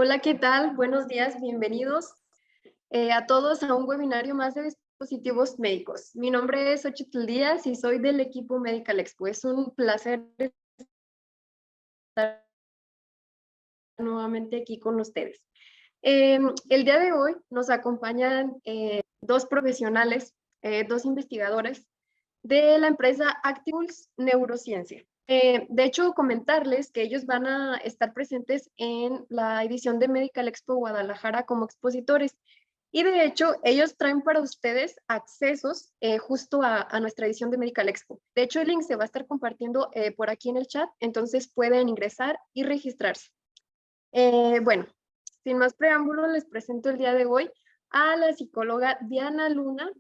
Hola, ¿qué tal? Buenos días, bienvenidos a todos a un webinario más de dispositivos médicos. Mi nombre es Xochitl Díaz y soy del equipo Medical Expo. Es un placer estar nuevamente aquí con ustedes. El día de hoy nos acompañan dos profesionales, dos investigadores de la empresa Actipuls Neurociencia. De hecho, comentarles que ellos van a estar presentes en la edición de Medical Expo Guadalajara como expositores. Y de hecho, ellos traen para ustedes accesos justo a nuestra edición de Medical Expo. De hecho, el link se va a estar compartiendo por aquí en el chat, entonces pueden ingresar y registrarse. Bueno, sin más preámbulo, les presento el día de hoy a la psicóloga Diana Luna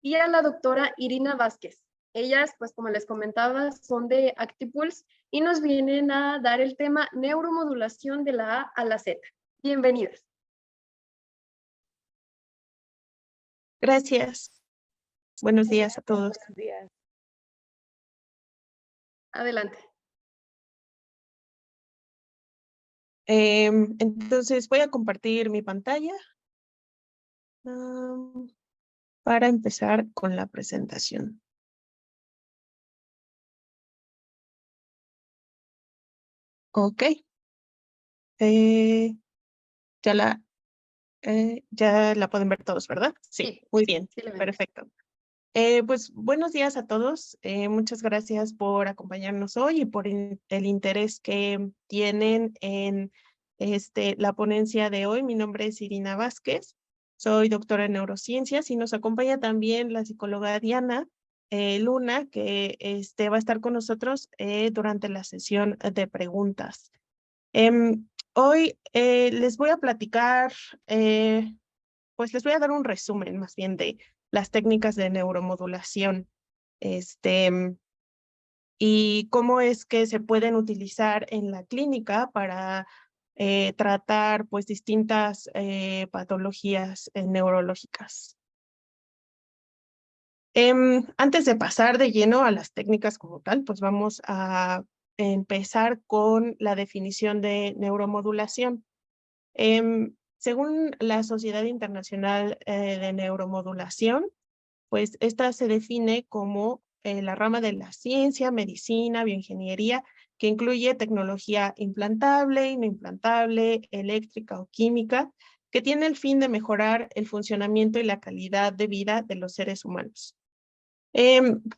y a la doctora Irina Vázquez. Ellas, pues como les comentaba, son de Actipuls y nos vienen a dar el tema neuromodulación de la A a la Z. Bienvenidas. Gracias. Buenos días a todos. Buenos días. Adelante. Entonces voy a compartir mi pantalla para empezar con la presentación. Ok. Ya la pueden ver todos, ¿verdad? Sí, muy bien. Sí, Perfecto. Pues buenos días a todos. Muchas gracias por acompañarnos hoy y por el interés que tienen en la ponencia de hoy. Mi nombre es Irina Vázquez, soy doctora en neurociencias y nos acompaña también la psicóloga Diana Luna, que va a estar con nosotros durante la sesión de preguntas. Hoy les voy a platicar, pues les voy a dar un resumen más bien de las técnicas de neuromodulación, y cómo es que se pueden utilizar en la clínica para tratar pues distintas patologías neurológicas. Antes de pasar de lleno a las técnicas como tal, pues vamos a empezar con la definición de neuromodulación. Según la Sociedad Internacional de Neuromodulación, pues esta se define como la rama de la ciencia, medicina, bioingeniería, que incluye tecnología implantable y no implantable, eléctrica o química, que tiene el fin de mejorar el funcionamiento y la calidad de vida de los seres humanos.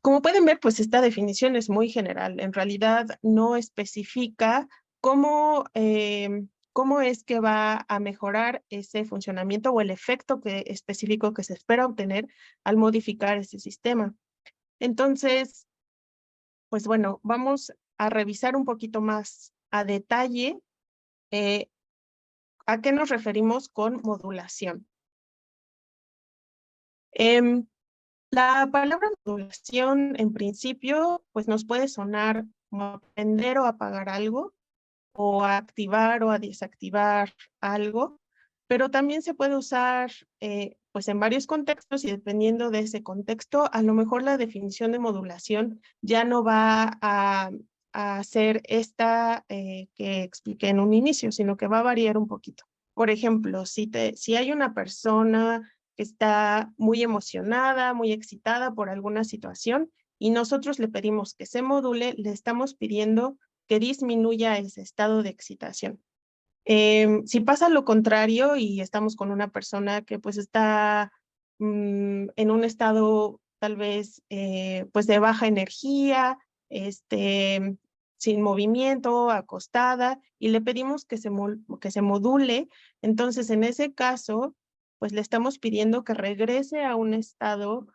Como pueden ver, pues esta definición es muy general. En realidad no especifica cómo es que va a mejorar ese funcionamiento o el efecto específico que se espera obtener al modificar ese sistema. Entonces, pues bueno, vamos a revisar un poquito más a detalle a qué nos referimos con modulación. La palabra modulación, en principio, pues nos puede sonar como aprender o apagar algo, o a activar o a desactivar algo, pero también se puede usar pues en varios contextos y dependiendo de ese contexto, a lo mejor la definición de modulación ya no va a ser esta que expliqué en un inicio, sino que va a variar un poquito. Por ejemplo, si hay una persona que está muy emocionada, muy excitada por alguna situación y nosotros le pedimos que se module, le estamos pidiendo que disminuya ese estado de excitación. Si pasa lo contrario y estamos con una persona que pues está en un estado tal vez pues de baja energía, sin movimiento, acostada, y le pedimos que se module, entonces en ese caso pues le estamos pidiendo que regrese a un estado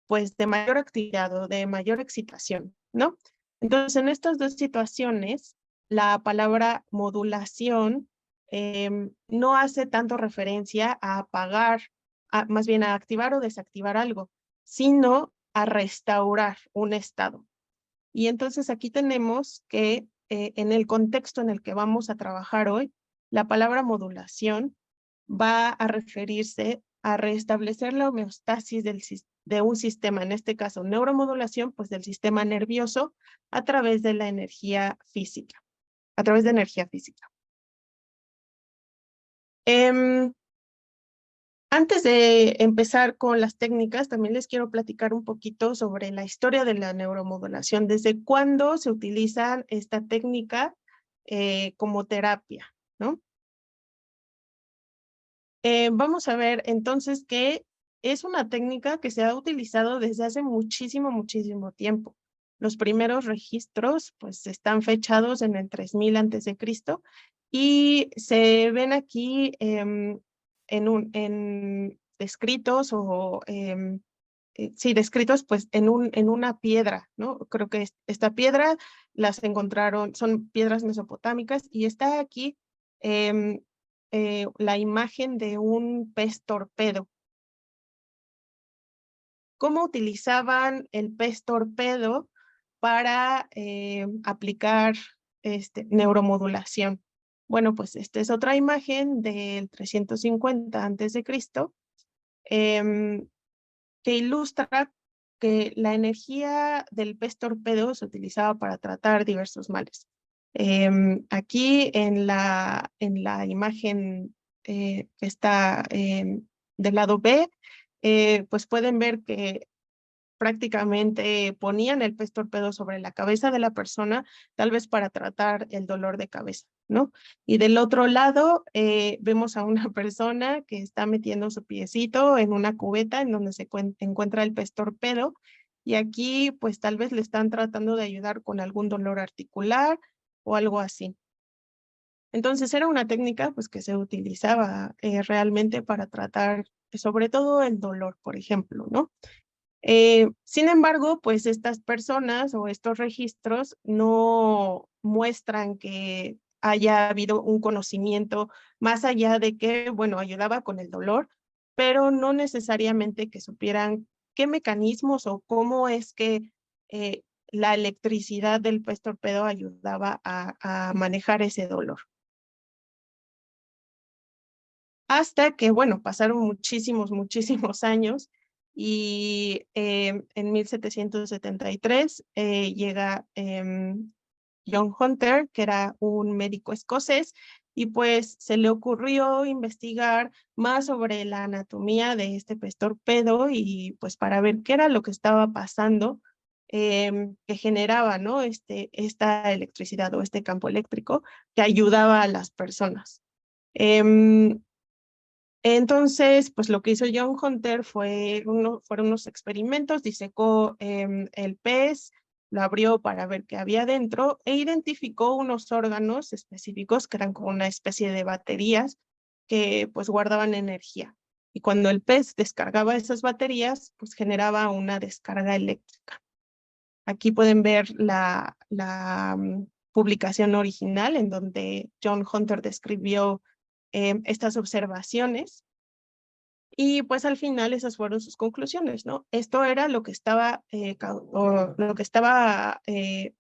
pues de mayor actividad o de mayor excitación, ¿no? Entonces, en estas dos situaciones, la palabra modulación no hace tanto referencia a apagar, más bien a activar o desactivar algo, sino a restaurar un estado. Y entonces aquí tenemos que en el contexto en el que vamos a trabajar hoy, la palabra modulación va a referirse a restablecer la homeostasis de un sistema, en este caso neuromodulación, pues del sistema nervioso a través de la energía física, a través de energía física. Antes de empezar con las técnicas, también les quiero platicar un poquito sobre la historia de la neuromodulación, desde cuándo se utiliza esta técnica como terapia, ¿no? Vamos a ver entonces que es una técnica que se ha utilizado desde hace muchísimo, muchísimo tiempo. Los primeros registros pues están fechados en el 3000 antes de Cristo y se ven aquí descritos o sí, descritos pues en una piedra, ¿no? Creo que esta piedra las encontraron, son piedras mesopotámicas y está aquí em, la imagen de un pez torpedo. ¿Cómo utilizaban el pez torpedo para aplicar neuromodulación? Bueno, pues esta es otra imagen del 350 antes de Cristo, que ilustra que la energía del pez torpedo se utilizaba para tratar diversos males. Aquí en la imagen que está del lado B, pues pueden ver que prácticamente ponían el pez torpedo sobre la cabeza de la persona, tal vez para tratar el dolor de cabeza, ¿no? Y del otro lado vemos a una persona que está metiendo su piecito en una cubeta en donde se encuentra el pez torpedo y aquí pues tal vez le están tratando de ayudar con algún dolor articular o algo así. Entonces era una técnica pues que se utilizaba realmente para tratar sobre todo el dolor, por ejemplo, ¿no? Sin embargo, pues estas personas o estos registros no muestran que haya habido un conocimiento más allá de que, bueno, ayudaba con el dolor, pero no necesariamente que supieran qué mecanismos o cómo es que la electricidad del pez torpedo ayudaba a manejar ese dolor. Hasta que, bueno, pasaron muchísimos, muchísimos años y en 1773 llega John Hunter, que era un médico escocés, y pues se le ocurrió investigar más sobre la anatomía de este pez torpedo y pues para ver qué era lo que estaba pasando que generaba, ¿no? Esta electricidad o este campo eléctrico que ayudaba a las personas. Entonces, pues lo que hizo John Hunter fueron unos experimentos, disecó el pez, lo abrió para ver qué había dentro e identificó unos órganos específicos que eran como una especie de baterías que pues guardaban energía. Y cuando el pez descargaba esas baterías, pues generaba una descarga eléctrica. Aquí pueden ver la publicación original en donde John Hunter describió estas observaciones y pues al final esas fueron sus conclusiones, ¿no? Esto era lo que estaba,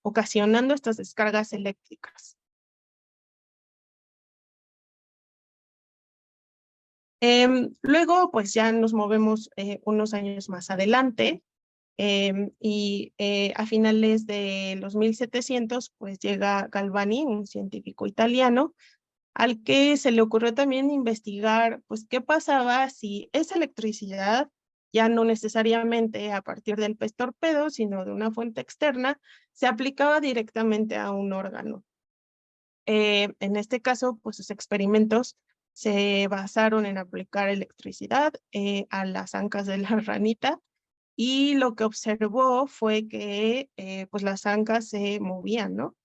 ocasionando estas descargas eléctricas. Luego, pues ya nos movemos unos años más adelante y a finales de los 1700, pues llega Galvani, un científico italiano, al que se le ocurrió también investigar, pues, qué pasaba si esa electricidad, ya no necesariamente a partir del pez torpedo, sino de una fuente externa, se aplicaba directamente a un órgano. En este caso, pues, sus experimentos se basaron en aplicar electricidad a las ancas de la ranita y lo que observó fue que pues las ancas se movían, ¿no?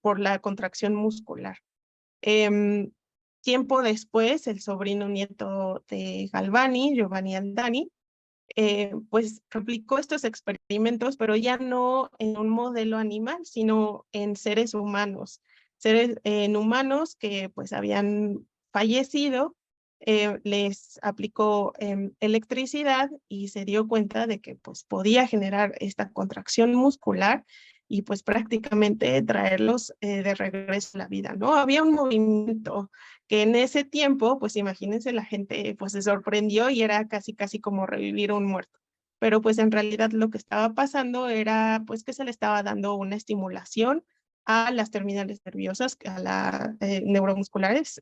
Por la contracción muscular. Tiempo después, el sobrino nieto de Galvani, Giovanni Aldani, pues replicó estos experimentos, pero ya no en un modelo animal, sino en seres humanos, en humanos que pues habían fallecido, les aplicó electricidad y se dio cuenta de que pues podía generar esta contracción muscular y pues prácticamente traerlos de regreso a la vida, ¿no? Había un movimiento que en ese tiempo, pues imagínense, la gente pues se sorprendió y era casi como revivir a un muerto. Pero pues en realidad lo que estaba pasando era pues que se le estaba dando una estimulación a las terminales nerviosas, a las neuromusculares,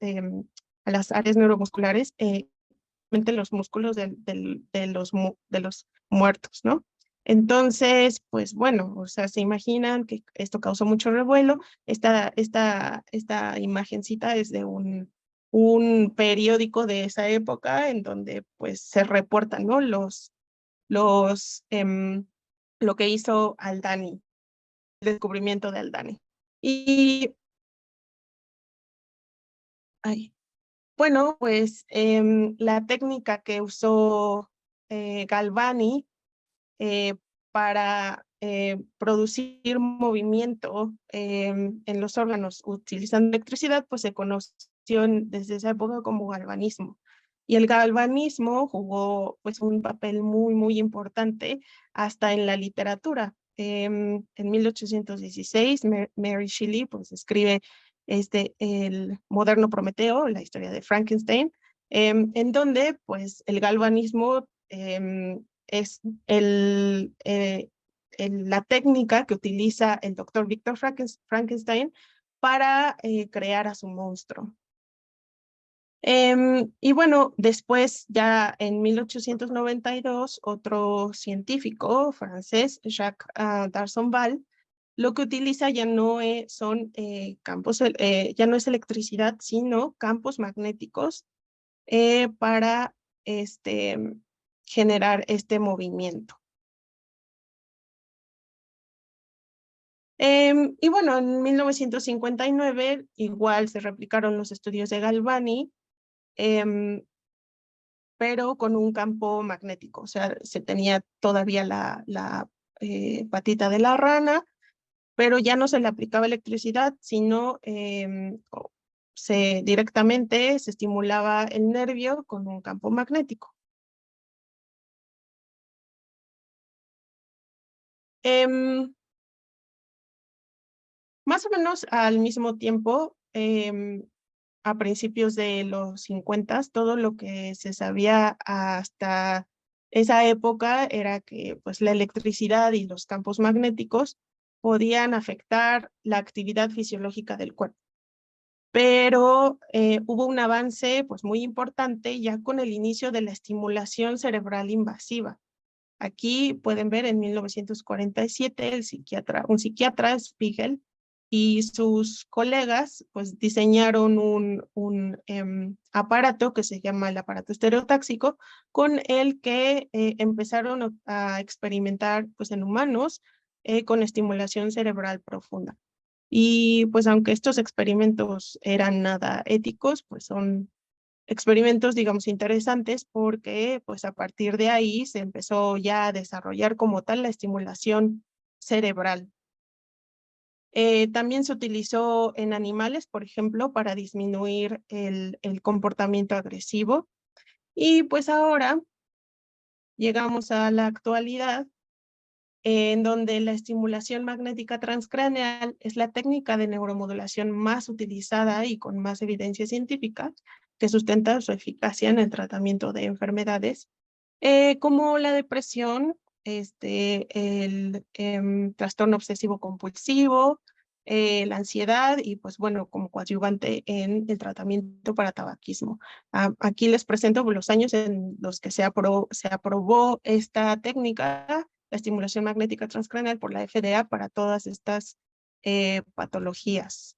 a las áreas neuromusculares, los músculos de los muertos, ¿no? Entonces, pues bueno, o sea, se imaginan que esto causó mucho revuelo. Esta imagencita es de un periódico de esa época en donde pues se reportan, ¿no? Los, em, lo que hizo Aldani, el descubrimiento de Aldani. Y, ay, bueno, pues la técnica que usó Galvani eh, para producir movimiento en los órganos utilizando electricidad, pues se conoció desde esa época como galvanismo. Y el galvanismo jugó pues un papel muy importante hasta en la literatura. En 1816, Mary Shelley pues escribe el moderno Prometeo, la historia de Frankenstein, en donde pues el galvanismo es la técnica que utiliza el doctor Victor Frankenstein para crear a su monstruo. Y bueno, después ya en 1892, otro científico francés, Jacques D'Arsonval, lo que utiliza ya no son campos, ya no es electricidad, sino campos magnéticos para generar este movimiento. Y bueno, en 1959 igual se replicaron los estudios de Galvani, pero con un campo magnético. O sea, se tenía todavía la patita de la rana, pero ya no se le aplicaba electricidad, sino directamente se estimulaba el nervio con un campo magnético. Más o menos al mismo tiempo, a principios de los 50, todo lo que se sabía hasta esa época era que pues, la electricidad y los campos magnéticos podían afectar la actividad fisiológica del cuerpo. Pero hubo un avance pues, muy importante ya con el inicio de la estimulación cerebral invasiva. Aquí pueden ver en 1947 un psiquiatra, Spiegel, y sus colegas pues diseñaron un aparato que se llama el aparato estereotáxico, con el que empezaron a experimentar pues en humanos con estimulación cerebral profunda. Y pues aunque estos experimentos eran nada éticos, pues son experimentos, digamos, interesantes porque pues a partir de ahí se empezó ya a desarrollar como tal la estimulación cerebral. También se utilizó en animales, por ejemplo, para disminuir el comportamiento agresivo. Y pues ahora llegamos a la actualidad en donde la estimulación magnética transcraneal es la técnica de neuromodulación más utilizada y con más evidencia científica que sustenta su eficacia en el tratamiento de enfermedades como la depresión, el trastorno obsesivo compulsivo, la ansiedad y pues bueno, como coadyuvante en el tratamiento para tabaquismo. Aquí les presento los años en los que se aprobó esta técnica, la estimulación magnética transcraneal por la FDA para todas estas patologías.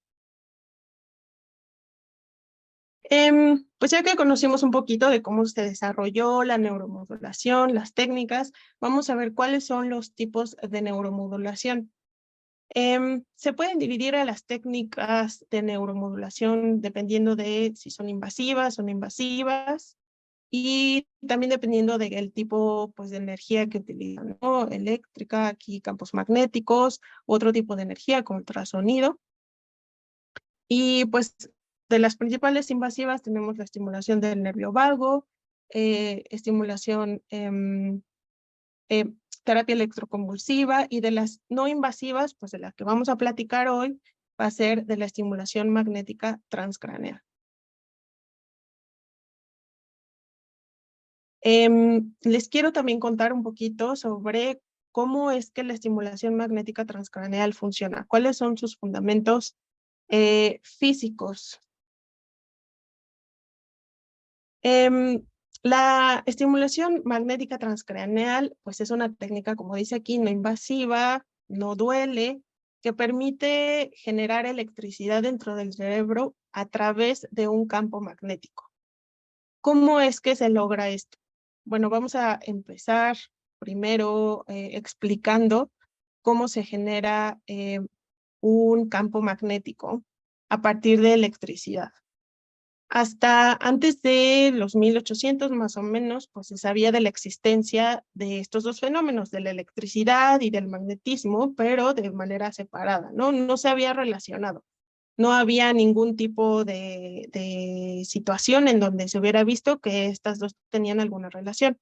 Pues ya que conocimos un poquito de cómo se desarrolló la neuromodulación, las técnicas, vamos a ver cuáles son los tipos de neuromodulación. Se pueden dividir a las técnicas de neuromodulación dependiendo de si son invasivas o no invasivas y también dependiendo del tipo pues, de energía que utilizan, ¿no? Eléctrica, aquí campos magnéticos, otro tipo de energía como ultrasonido. Y pues de las principales invasivas tenemos la estimulación del nervio vago, estimulación, terapia electroconvulsiva y de las no invasivas, pues de la que vamos a platicar hoy, va a ser de la estimulación magnética transcraneal. Les quiero también contar un poquito sobre cómo es que la estimulación magnética transcraneal funciona, cuáles son sus fundamentos físicos. La estimulación magnética transcraneal, pues es una técnica, como dice aquí, no invasiva, no duele, que permite generar electricidad dentro del cerebro a través de un campo magnético. ¿Cómo es que se logra esto? Bueno, vamos a empezar primero explicando cómo se genera un campo magnético a partir de electricidad. Hasta antes de los 1800 más o menos, pues se sabía de la existencia de estos dos fenómenos, de la electricidad y del magnetismo, pero de manera separada, ¿no? No se había relacionado. No había ningún tipo de situación en donde se hubiera visto que estas dos tenían alguna relación.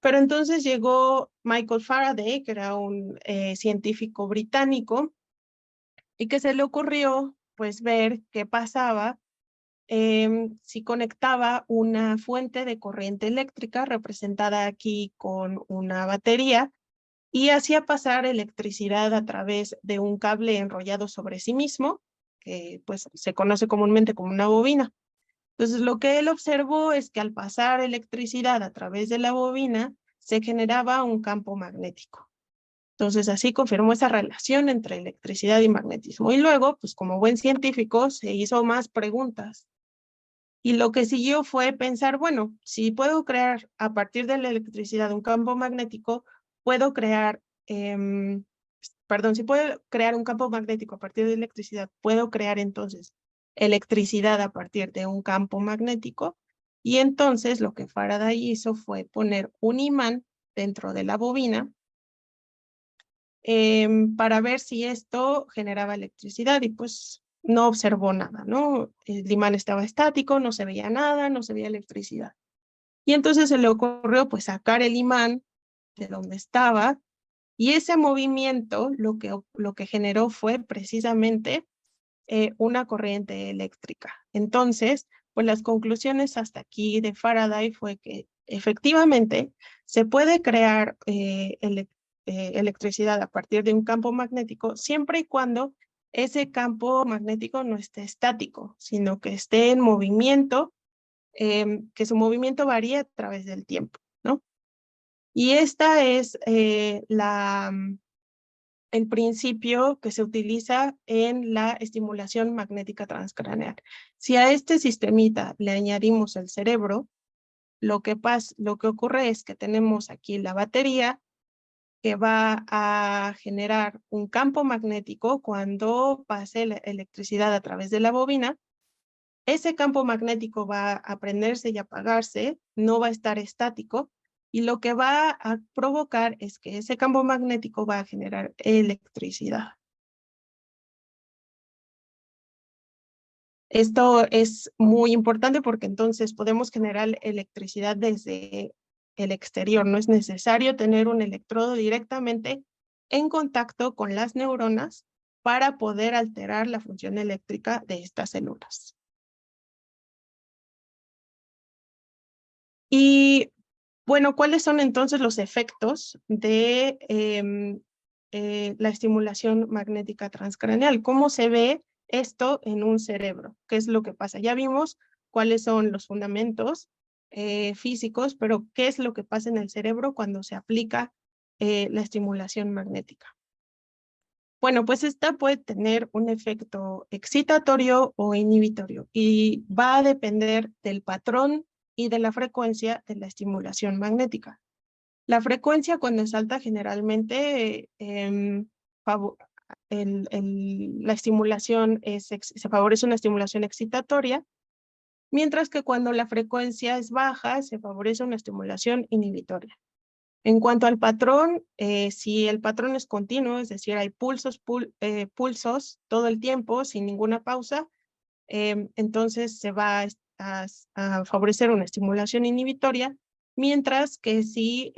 Pero entonces llegó Michael Faraday, que era un científico británico, y que se le ocurrió pues ver qué pasaba si conectaba una fuente de corriente eléctrica representada aquí con una batería y hacía pasar electricidad a través de un cable enrollado sobre sí mismo, que pues se conoce comúnmente como una bobina. Entonces lo que él observó es que al pasar electricidad a través de la bobina se generaba un campo magnético. Entonces así confirmó esa relación entre electricidad y magnetismo. Y luego, pues como buen científico, se hizo más preguntas. Y lo que siguió fue pensar, bueno, si puedo crear a partir de la electricidad un campo magnético, puedo crear, si puedo crear un campo magnético a partir de electricidad, puedo crear entonces electricidad a partir de un campo magnético. Y entonces lo que Faraday hizo fue poner un imán dentro de la bobina para ver si esto generaba electricidad y pues no observó nada, ¿no? El imán estaba estático, no se veía nada, no se veía electricidad. Y entonces se le ocurrió pues sacar el imán de donde estaba y ese movimiento lo que generó fue precisamente una corriente eléctrica. Entonces, pues las conclusiones hasta aquí de Faraday fue que efectivamente se puede crear electricidad a partir de un campo magnético siempre y cuando ese campo magnético no esté estático, sino que esté en movimiento, que su movimiento varíe a través del tiempo, ¿no? Y esta es el principio que se utiliza en la estimulación magnética transcraneal. Si a este sistemita le añadimos el cerebro, lo que ocurre es que tenemos aquí la batería que va a generar un campo magnético cuando pase la electricidad a través de la bobina. Ese campo magnético va a prenderse y apagarse, no va a estar estático, y lo que va a provocar es que ese campo magnético va a generar electricidad. Esto es muy importante porque entonces podemos generar electricidad desde el exterior. No es necesario tener un electrodo directamente en contacto con las neuronas para poder alterar la función eléctrica de estas células. Y bueno, ¿cuáles son entonces los efectos de la estimulación magnética transcraneal? ¿Cómo se ve esto en un cerebro? ¿Qué es lo que pasa? Ya vimos cuáles son los fundamentos físicos, pero ¿qué es lo que pasa en el cerebro cuando se aplica la estimulación magnética? Bueno, pues esta puede tener un efecto excitatorio o inhibitorio y va a depender del patrón y de la frecuencia de la estimulación magnética. La frecuencia cuando es alta generalmente la estimulación se favorece una estimulación excitatoria, mientras que cuando la frecuencia es baja se favorece una estimulación inhibitoria. En cuanto al patrón, si el patrón es continuo, es decir, hay pulsos todo el tiempo sin ninguna pausa, entonces se va a favorecer una estimulación inhibitoria, mientras que si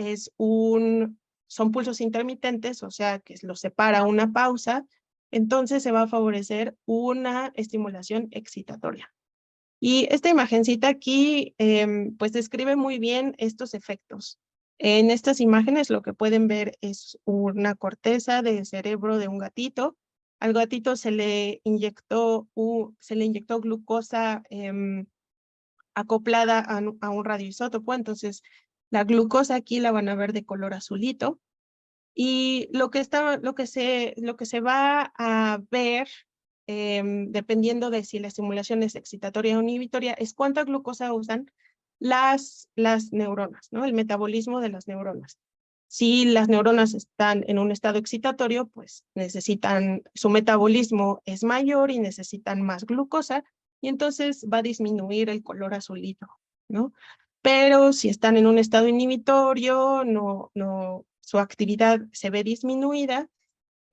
son pulsos intermitentes, o sea, que los separa una pausa, entonces se va a favorecer una estimulación excitatoria. Y esta imagencita aquí, pues describe muy bien estos efectos. En estas imágenes lo que pueden ver es una corteza del cerebro de un gatito. Al gatito se le inyectó glucosa acoplada a un radioisótopo, entonces la glucosa aquí la van a ver de color azulito. Y lo que se va a ver, dependiendo de si la estimulación es excitatoria o inhibitoria, es cuánta glucosa usan las neuronas, ¿no? El metabolismo de las neuronas. Si las neuronas están en un estado excitatorio, pues su metabolismo es mayor y necesitan más glucosa, y entonces va a disminuir el color azulito, ¿no? Pero si están en un estado inhibitorio, su actividad se ve disminuida,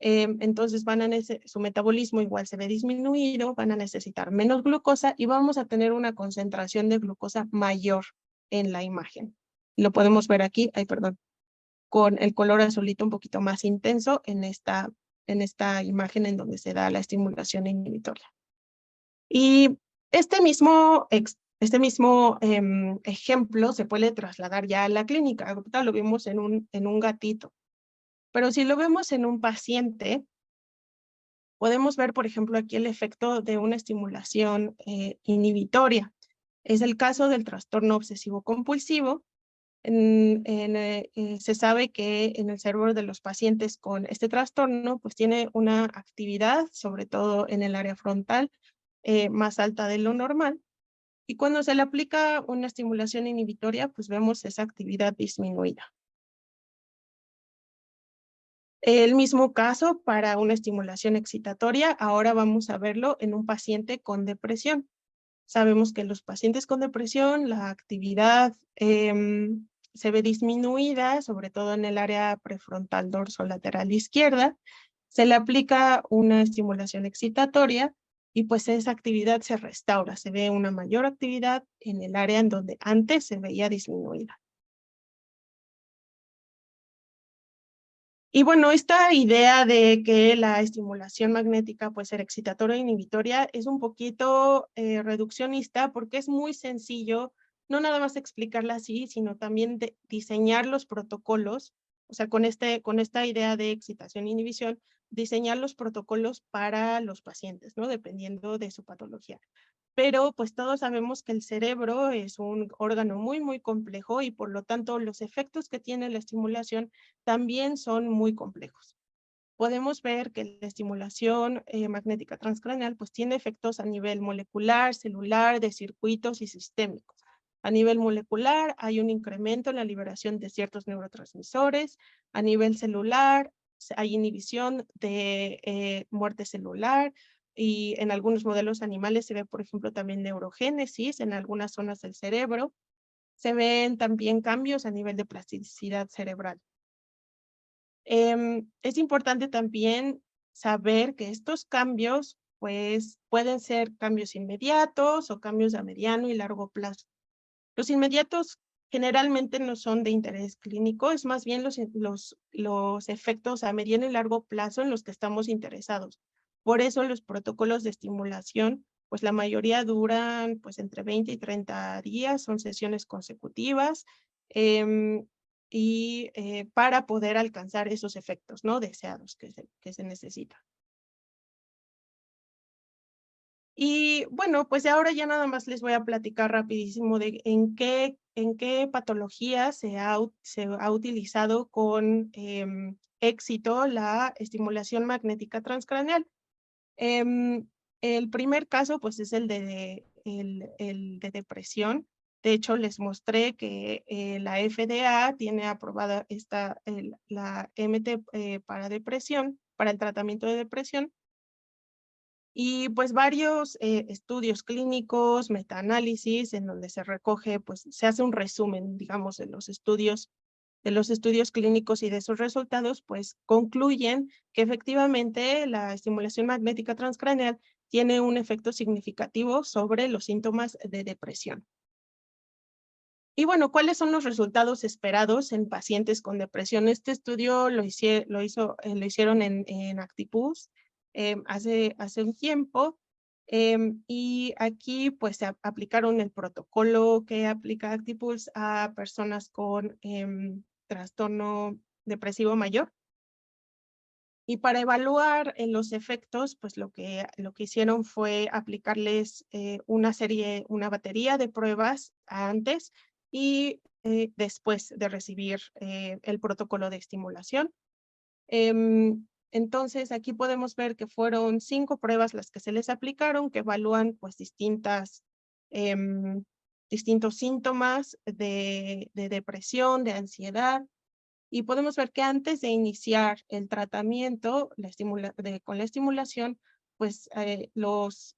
entonces su metabolismo igual se ve disminuido, van a necesitar menos glucosa y vamos a tener una concentración de glucosa mayor en la imagen. Lo podemos ver aquí, con el color azulito un poquito más intenso en esta imagen en donde se da la estimulación inhibitoria. Y este mismo ejemplo se puede trasladar ya a la clínica. Ahorita lo vimos en un gatito. Pero si lo vemos en un paciente, podemos ver, por ejemplo, aquí el efecto de una estimulación inhibitoria. Es el caso del trastorno obsesivo-compulsivo. Se sabe que en el cerebro de los pacientes con este trastorno, pues tiene una actividad, sobre todo en el área frontal, más alta de lo normal. Y cuando se le aplica una estimulación inhibitoria, pues vemos esa actividad disminuida. El mismo caso para una estimulación excitatoria, ahora vamos a verlo en un paciente con depresión. Sabemos que en los pacientes con depresión la actividad se ve disminuida, sobre todo en el área prefrontal dorsolateral izquierda. Se le aplica una estimulación excitatoria y pues esa actividad se restaura. Se ve una mayor actividad en el área en donde antes se veía disminuida. Y bueno, esta idea de que la estimulación magnética puede ser excitatoria o inhibitoria es un poquito reduccionista porque es muy sencillo, no nada más explicarla así, sino también diseñar los protocolos, o sea, con esta idea de excitación e inhibición, diseñar los protocolos para los pacientes, ¿no? Dependiendo de su patología. Pero pues todos sabemos que el cerebro es un órgano muy, muy complejo y por lo tanto los efectos que tiene la estimulación también son muy complejos. Podemos ver que la estimulación magnética transcraneal pues tiene efectos a nivel molecular, celular, de circuitos y sistémicos. A nivel molecular hay un incremento en la liberación de ciertos neurotransmisores. A nivel celular hay inhibición de muerte celular y en algunos modelos animales se ve, por ejemplo, también neurogénesis en algunas zonas del cerebro. Se ven también cambios a nivel de plasticidad cerebral. Es importante también saber que estos cambios pues, pueden ser cambios inmediatos o cambios a mediano y largo plazo. Los inmediatos generalmente no son de interés clínico, es más bien los efectos a mediano y largo plazo en los que estamos interesados. Por eso los protocolos de estimulación, pues la mayoría duran pues entre 20 y 30 días, son sesiones consecutivas, y para poder alcanzar esos efectos no deseados que se necesitan. Y bueno, pues ahora ya nada más les voy a platicar rapidísimo de en qué patología se ha utilizado con éxito la estimulación magnética transcraneal. El primer caso pues es el de depresión. De hecho, les mostré que la FDA tiene aprobada la MT para depresión, para el tratamiento de depresión. Y pues varios estudios clínicos, metaanálisis, en donde se recoge, pues se hace un resumen, digamos, de los estudios clínicos y de sus resultados, pues concluyen que efectivamente la estimulación magnética transcraneal tiene un efecto significativo sobre los síntomas de depresión. Y bueno, ¿cuáles son los resultados esperados en pacientes con depresión? Este estudio lo hicieron en Actipus hace un tiempo, y aquí pues se aplicaron el protocolo que aplica Actipus a personas con trastorno depresivo mayor. Y para evaluar los efectos, pues lo que hicieron fue aplicarles una batería de pruebas antes y después de recibir el protocolo de estimulación. Entonces, aquí podemos ver que fueron 5 pruebas las que se les aplicaron, que evalúan pues distintos síntomas de depresión, de ansiedad, y podemos ver que antes de iniciar el tratamiento con la estimulación, pues los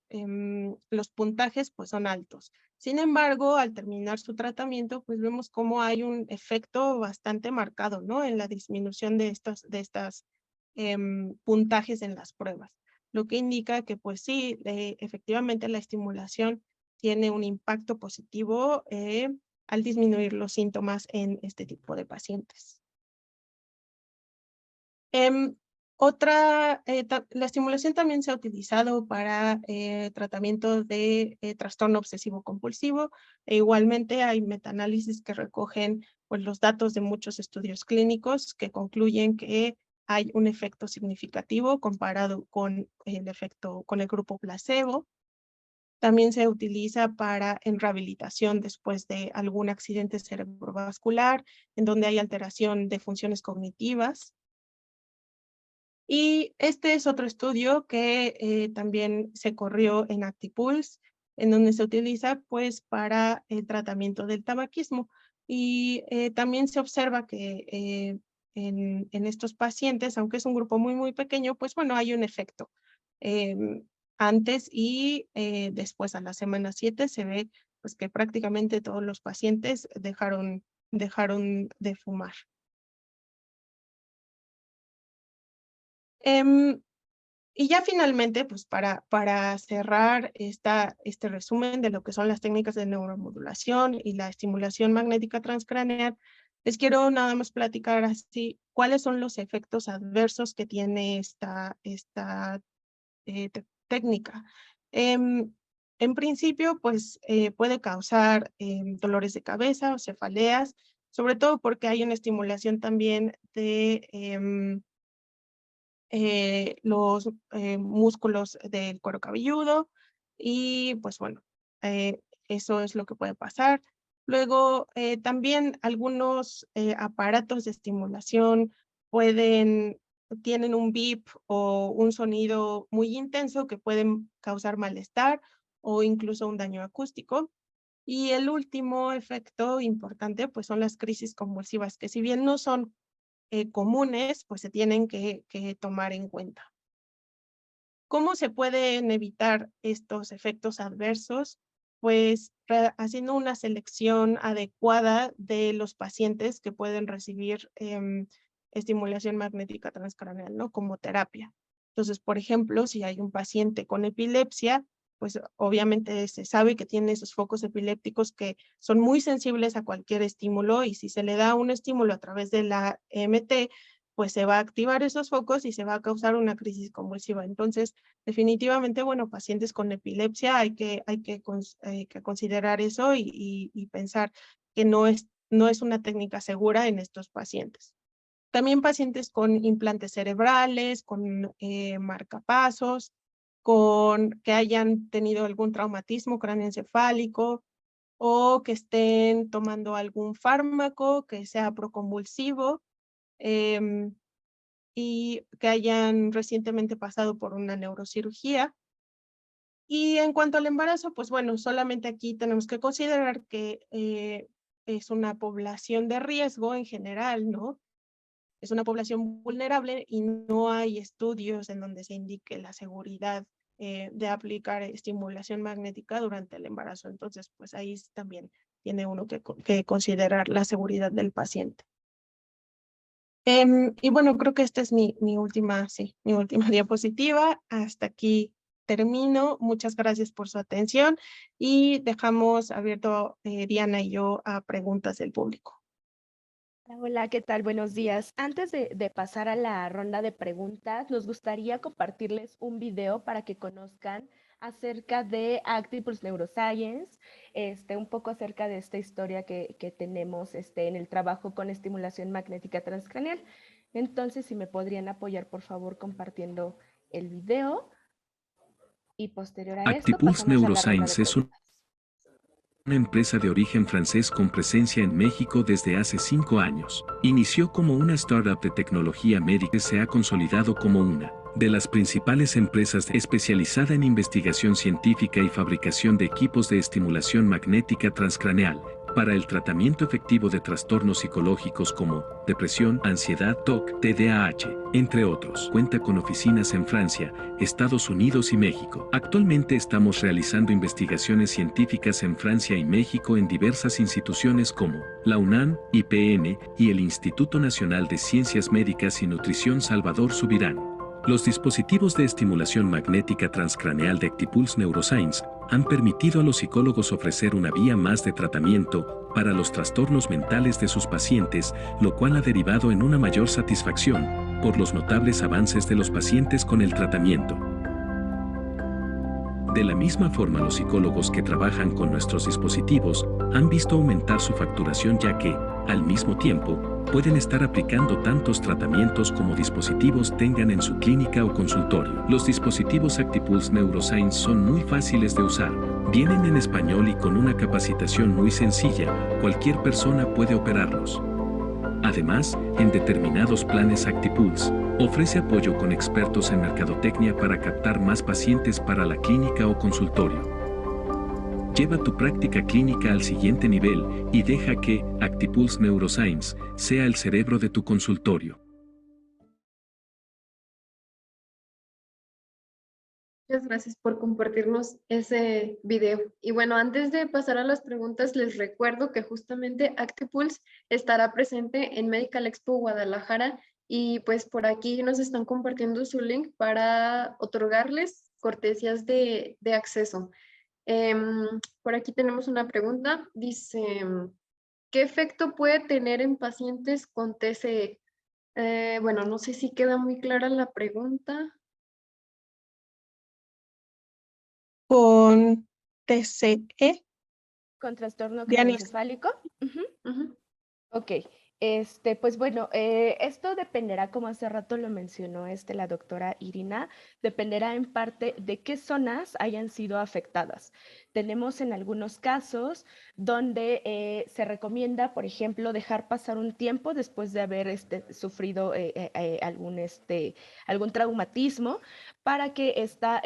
puntajes pues son altos. Sin embargo, al terminar su tratamiento, pues vemos cómo hay un efecto bastante marcado, ¿no? En la disminución de estas puntajes en las pruebas, lo que indica que pues sí, efectivamente la estimulación tiene un impacto positivo al disminuir los síntomas en este tipo de pacientes. La estimulación también se ha utilizado para tratamiento de trastorno obsesivo compulsivo, e igualmente hay metaanálisis que recogen pues, los datos de muchos estudios clínicos que concluyen que hay un efecto significativo comparado con el grupo placebo. También se utiliza en rehabilitación después de algún accidente cerebrovascular, en donde hay alteración de funciones cognitivas. Y este es otro estudio que también se corrió en ActiPulse, en donde se utiliza pues para el tratamiento del tabaquismo. Y también se observa que en estos pacientes, aunque es un grupo muy, muy pequeño, pues bueno, hay un efecto. Antes y después a la semana 7 se ve pues que prácticamente todos los pacientes dejaron de fumar. Y ya finalmente, pues para cerrar este resumen de lo que son las técnicas de neuromodulación y la estimulación magnética transcraneal, les quiero nada más platicar así cuáles son los efectos adversos que tiene esta técnica. En principio, pues puede causar dolores de cabeza o cefaleas, sobre todo porque hay una estimulación también de los músculos del cuero cabelludo y pues bueno, eso es lo que puede pasar. Luego, también algunos aparatos de estimulación tienen un bip o un sonido muy intenso que pueden causar malestar o incluso un daño acústico. Y el último efecto importante, pues son las crisis convulsivas, que si bien no son comunes, pues se tienen que tomar en cuenta. ¿Cómo se pueden evitar estos efectos adversos? Pues haciendo una selección adecuada de los pacientes que pueden recibir estimulación magnética transcraneal, ¿no? Como terapia. Entonces, por ejemplo, si hay un paciente con epilepsia, pues obviamente se sabe que tiene esos focos epilépticos que son muy sensibles a cualquier estímulo y si se le da un estímulo a través de la EMT, pues se va a activar esos focos y se va a causar una crisis convulsiva. Entonces, definitivamente, bueno, pacientes con epilepsia hay que considerar eso y pensar que no es una técnica segura en estos pacientes. También pacientes con implantes cerebrales, con marcapasos, que hayan tenido algún traumatismo cráneoencefálico o que estén tomando algún fármaco que sea proconvulsivo y que hayan recientemente pasado por una neurocirugía. Y en cuanto al embarazo, pues bueno, solamente aquí tenemos que considerar que es una población de riesgo en general, ¿no? Es una población vulnerable y no hay estudios en donde se indique la seguridad de aplicar estimulación magnética durante el embarazo. Entonces, pues ahí también tiene uno que considerar la seguridad del paciente. Y bueno, creo que esta es mi última diapositiva. Hasta aquí termino. Muchas gracias por su atención y dejamos abierto Diana y yo a preguntas del público. Hola, ¿qué tal? Buenos días. Antes de pasar a la ronda de preguntas, nos gustaría compartirles un video para que conozcan acerca de Actipulse Neuroscience, un poco acerca de esta historia que tenemos en el trabajo con estimulación magnética transcraneal. Entonces, si me podrían apoyar, por favor, compartiendo el video. Y posterior a esto, Actipulse pasamos a la ronda de Neuroscience es preguntas. una empresa de origen francés con presencia en México desde hace 5 años. Inició como una startup de tecnología médica y se ha consolidado como una de las principales empresas especializada en investigación científica y fabricación de equipos de estimulación magnética transcraneal para el tratamiento efectivo de trastornos psicológicos como depresión, ansiedad, TOC, TDAH, entre otros. Cuenta con oficinas en Francia, Estados Unidos y México. Actualmente estamos realizando investigaciones científicas en Francia y México en diversas instituciones como la UNAM, IPN y el Instituto Nacional de Ciencias Médicas y Nutrición Salvador Subirán. Los dispositivos de estimulación magnética transcraneal de Actipulse Neuroscience han permitido a los psicólogos ofrecer una vía más de tratamiento para los trastornos mentales de sus pacientes, lo cual ha derivado en una mayor satisfacción por los notables avances de los pacientes con el tratamiento. De la misma forma, los psicólogos que trabajan con nuestros dispositivos han visto aumentar su facturación, ya que, al mismo tiempo, pueden estar aplicando tantos tratamientos como dispositivos tengan en su clínica o consultorio. Los dispositivos Actipulse Neuroscience son muy fáciles de usar, vienen en español y con una capacitación muy sencilla, cualquier persona puede operarlos. Además, en determinados planes Actipulse ofrece apoyo con expertos en mercadotecnia para captar más pacientes para la clínica o consultorio. Lleva tu práctica clínica al siguiente nivel y deja que Actipulse Neuroscience sea el cerebro de tu consultorio. Muchas gracias por compartirnos ese video. Y bueno, antes de pasar a las preguntas, les recuerdo que justamente Actipulse estará presente en Medical Expo Guadalajara y pues por aquí nos están compartiendo su link para otorgarles cortesías de acceso. Por aquí tenemos una pregunta. Dice, ¿qué efecto puede tener en pacientes con TCE? Bueno, no sé si queda muy clara la pregunta. Con TCE, Con trastorno Dianis. craneoencefálico. Ujú. Ok, pues bueno, esto dependerá, como hace rato lo mencionó la doctora Irina, dependerá en parte de qué zonas hayan sido afectadas. Tenemos en algunos casos donde se recomienda, por ejemplo, dejar pasar un tiempo después de haber sufrido algún traumatismo para que esta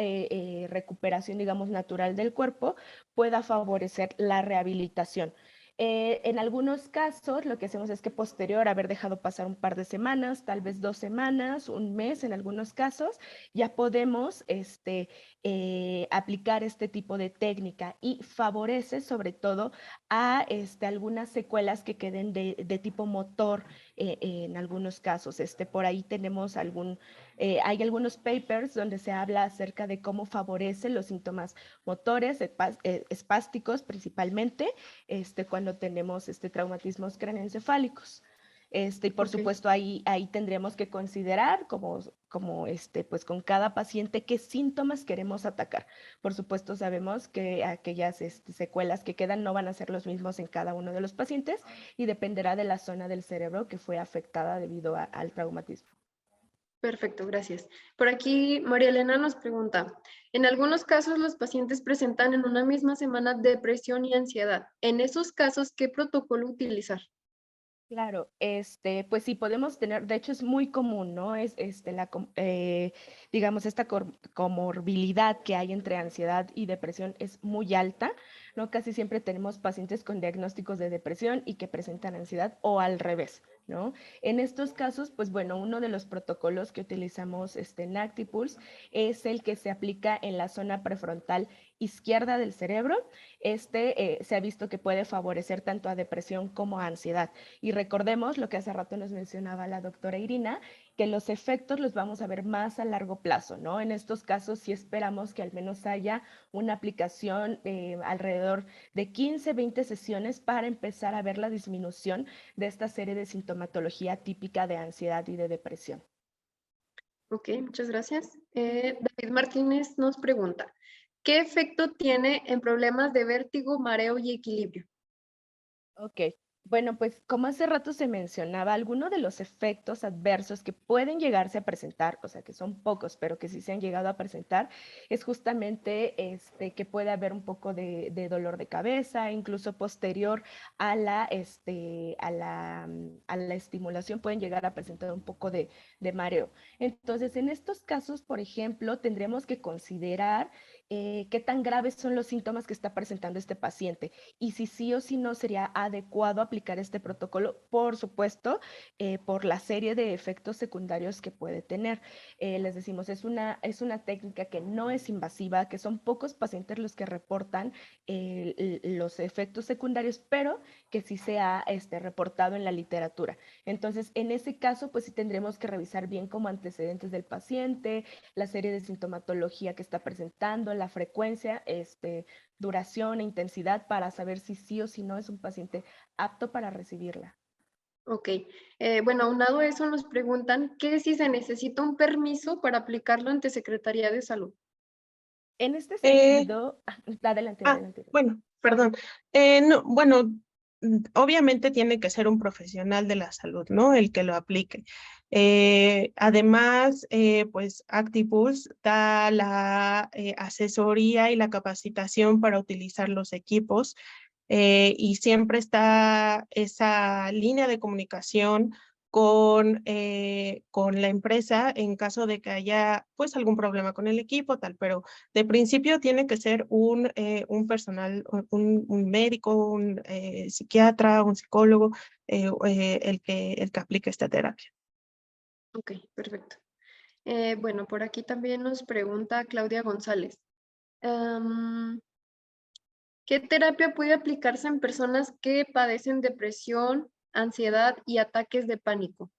recuperación, digamos, natural del cuerpo pueda favorecer la rehabilitación. En algunos casos, lo que hacemos es que posterior a haber dejado pasar un par de semanas, tal vez 2 semanas, un mes en algunos casos, ya podemos aplicar este tipo de técnica y favorece sobre todo a algunas secuelas que queden de tipo motor en algunos casos. Por ahí tenemos hay algunos papers donde se habla acerca de cómo favorece los síntomas motores, espásticos principalmente, cuando tenemos traumatismos craneoencefálicos. Y por supuesto ahí tendremos que considerar pues con cada paciente qué síntomas queremos atacar. Por supuesto sabemos que aquellas secuelas que quedan no van a ser los mismos en cada uno de los pacientes y dependerá de la zona del cerebro que fue afectada debido al traumatismo. Perfecto, gracias. Por aquí, María Elena nos pregunta, en algunos casos los pacientes presentan en una misma semana depresión y ansiedad. En esos casos, ¿qué protocolo utilizar? Claro, pues sí, podemos tener, de hecho es muy común, ¿no? Digamos, esta comorbilidad que hay entre ansiedad y depresión es muy alta, ¿no? Casi siempre tenemos pacientes con diagnósticos de depresión y que presentan ansiedad o al revés, ¿no? En estos casos, pues bueno, uno de los protocolos que utilizamos en Actipulse es el que se aplica en la zona prefrontal izquierda del cerebro. Se ha visto que puede favorecer tanto a depresión como a ansiedad. Y recordemos lo que hace rato nos mencionaba la doctora Irina, que los efectos los vamos a ver más a largo plazo, ¿no? En estos casos sí esperamos que al menos haya una aplicación alrededor de 15, 20 sesiones para empezar a ver la disminución de esta serie de sintomatología típica de ansiedad y de depresión. Ok, muchas gracias. David Martínez nos pregunta, ¿Qué efecto tiene en problemas de vértigo, mareo y equilibrio? Ok, bueno, pues como hace rato se mencionaba, algunos de los efectos adversos que pueden llegarse a presentar, o sea, que son pocos, pero que sí se han llegado a presentar, es justamente que puede haber un poco de dolor de cabeza, incluso posterior a a la estimulación pueden llegar a presentar un poco de mareo. Entonces, en estos casos, por ejemplo, tendremos que considerar qué tan graves son los síntomas que está presentando este paciente y si sí o si no sería adecuado aplicar este protocolo, por supuesto, por la serie de efectos secundarios que puede tener. Les decimos, es una técnica que no es invasiva, que son pocos pacientes los que reportan los efectos secundarios, pero que sí se ha reportado en la literatura. Entonces, en ese caso, pues sí tendremos que revisar bien como antecedentes del paciente, la serie de sintomatología que está presentando, la frecuencia, duración e intensidad para saber si sí o si no es un paciente apto para recibirla. Ok, bueno, aunado a eso nos preguntan que si se necesita un permiso para aplicarlo ante Secretaría de Salud. En este Eh, sentido, adelante, Ah, adelante. bueno, perdón. No, bueno, obviamente tiene que ser un profesional de la salud, ¿no? El que lo aplique. Además, pues Actipulse da la asesoría y la capacitación para utilizar los equipos y siempre está esa línea de comunicación con la empresa en caso de que haya pues algún problema con el equipo, tal, pero de principio tiene que ser un personal, un médico, un psiquiatra, un psicólogo, el que aplique esta terapia. Ok, perfecto. Bueno, por aquí también nos pregunta Claudia González. Am, ¿Qué terapia puede aplicarse en personas que padecen depresión, ansiedad y ataques de pánico?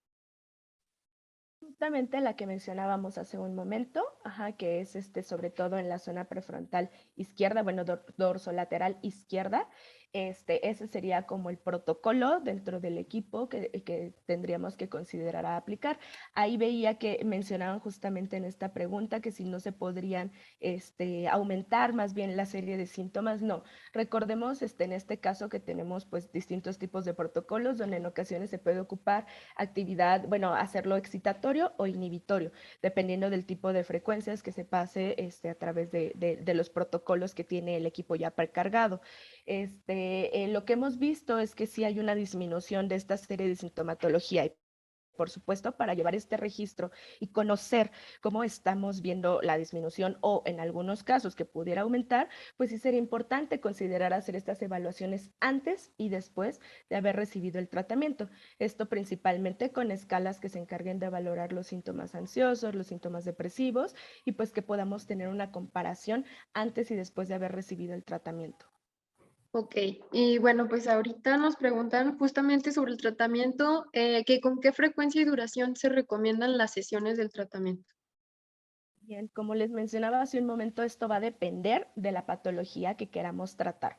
Justamente la que mencionábamos hace un momento, ajá, que es sobre todo en la zona prefrontal izquierda, bueno, dorsolateral izquierda. Ese sería como el protocolo dentro del equipo que tendríamos que considerar a aplicar. Ahí veía que mencionaban justamente en esta pregunta que si no se podrían aumentar más bien la serie de síntomas. No, recordemos en este caso que tenemos pues distintos tipos de protocolos donde en ocasiones se puede ocupar actividad, bueno, hacerlo excitatorio o inhibitorio, dependiendo del tipo de frecuencias que se pase a través de los protocolos que tiene el equipo ya precargado. Lo que hemos visto es que sí hay una disminución de esta serie de sintomatología y por supuesto, para llevar este registro y conocer cómo estamos viendo la disminución o en algunos casos que pudiera aumentar, pues sí sería importante considerar hacer estas evaluaciones antes y después de haber recibido el tratamiento. Esto principalmente con escalas que se encarguen de valorar los síntomas ansiosos, los síntomas depresivos y pues que podamos tener una comparación antes y después de haber recibido el tratamiento. Ok, y bueno, pues ahorita nos preguntan justamente sobre el tratamiento, que con qué frecuencia y duración se recomiendan las sesiones del tratamiento. Bien, como les mencionaba hace un momento, esto va a depender de la patología que queramos tratar.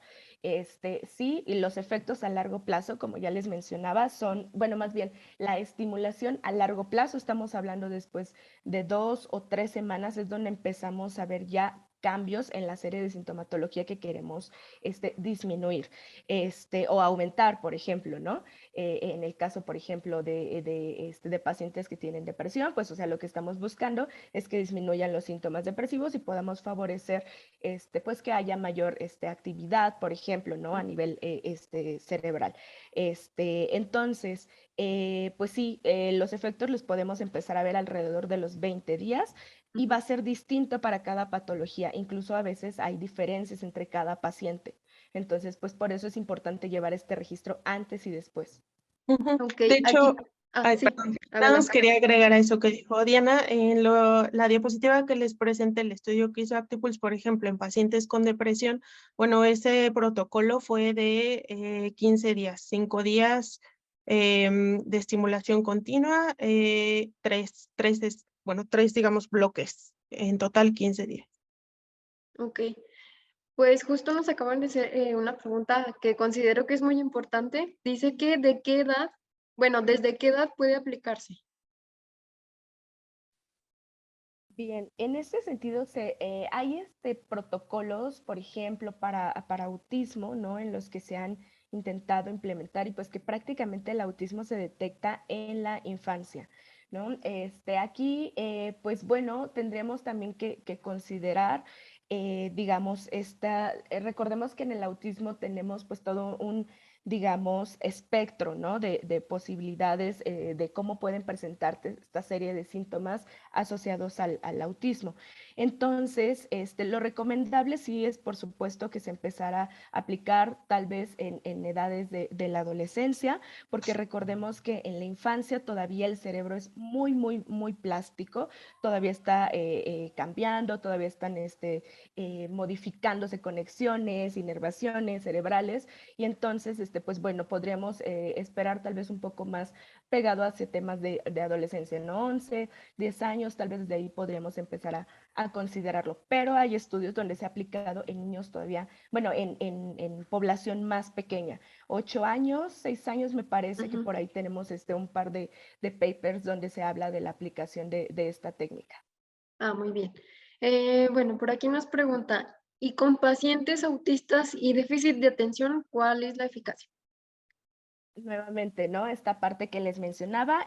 Sí, y los efectos a largo plazo, como ya les mencionaba, son, bueno, más bien la estimulación a largo plazo, estamos hablando después de 2 o 3 semanas, es donde empezamos a ver ya cambios en la serie de sintomatología que queremos disminuir o aumentar, por ejemplo, ¿no? En el caso, por ejemplo, de pacientes que tienen depresión, pues, o sea, lo que estamos buscando es que disminuyan los síntomas depresivos y podamos favorecer, pues, que haya mayor actividad, por ejemplo, ¿no? A nivel cerebral. Entonces, pues sí, los efectos los podemos empezar a ver alrededor de los 20 días y va a ser distinto para cada patología. Incluso a veces hay diferencias entre cada paciente. Entonces, pues por eso es importante llevar este registro antes y después. Ujú. Ok, De aquí, hecho, ay, sí, perdón, nada más adelante. quería agregar a eso que dijo Diana. En la diapositiva que les presenté, el estudio que hizo Actipulse, por ejemplo, en pacientes con depresión, bueno, ese protocolo fue de 15 días, 5 días de estimulación continua, tres, digamos, bloques, en total 15 días. Ok, pues justo nos acaban de hacer una pregunta que considero que es muy importante. Dice que de qué edad, bueno, desde qué edad puede aplicarse. Bien, en este sentido hay protocolos, por ejemplo, para autismo, ¿no? En los que se han intentado implementar y pues que prácticamente el autismo se detecta en la infancia, ¿no? Aquí, pues bueno, tendríamos también que considerar, digamos, recordemos que en el autismo tenemos pues todo un, digamos, espectro, ¿no? De posibilidades de cómo pueden presentarte esta serie de síntomas asociados al autismo. Entonces, lo recomendable sí es, por supuesto, que se empezara a aplicar tal vez en edades de la adolescencia, porque recordemos que en la infancia todavía el cerebro es muy, muy, muy plástico, todavía está cambiando, todavía están modificándose conexiones, inervaciones cerebrales, y entonces, pues bueno, podríamos esperar tal vez un poco más pegado hacia temas de adolescencia, ¿no? 11, 10 años, tal vez desde ahí podríamos empezar a considerarlo, pero hay estudios donde se ha aplicado en niños todavía, bueno, en población más pequeña, 8 años, 6 años me parece que Ujú. por ahí tenemos un par de papers donde se habla de la aplicación de esta técnica. Ah, muy bien. Bueno, por aquí nos pregunta, ¿y con pacientes autistas y déficit de atención, cuál es la eficacia? Nuevamente, ¿no? Esta parte que les mencionaba,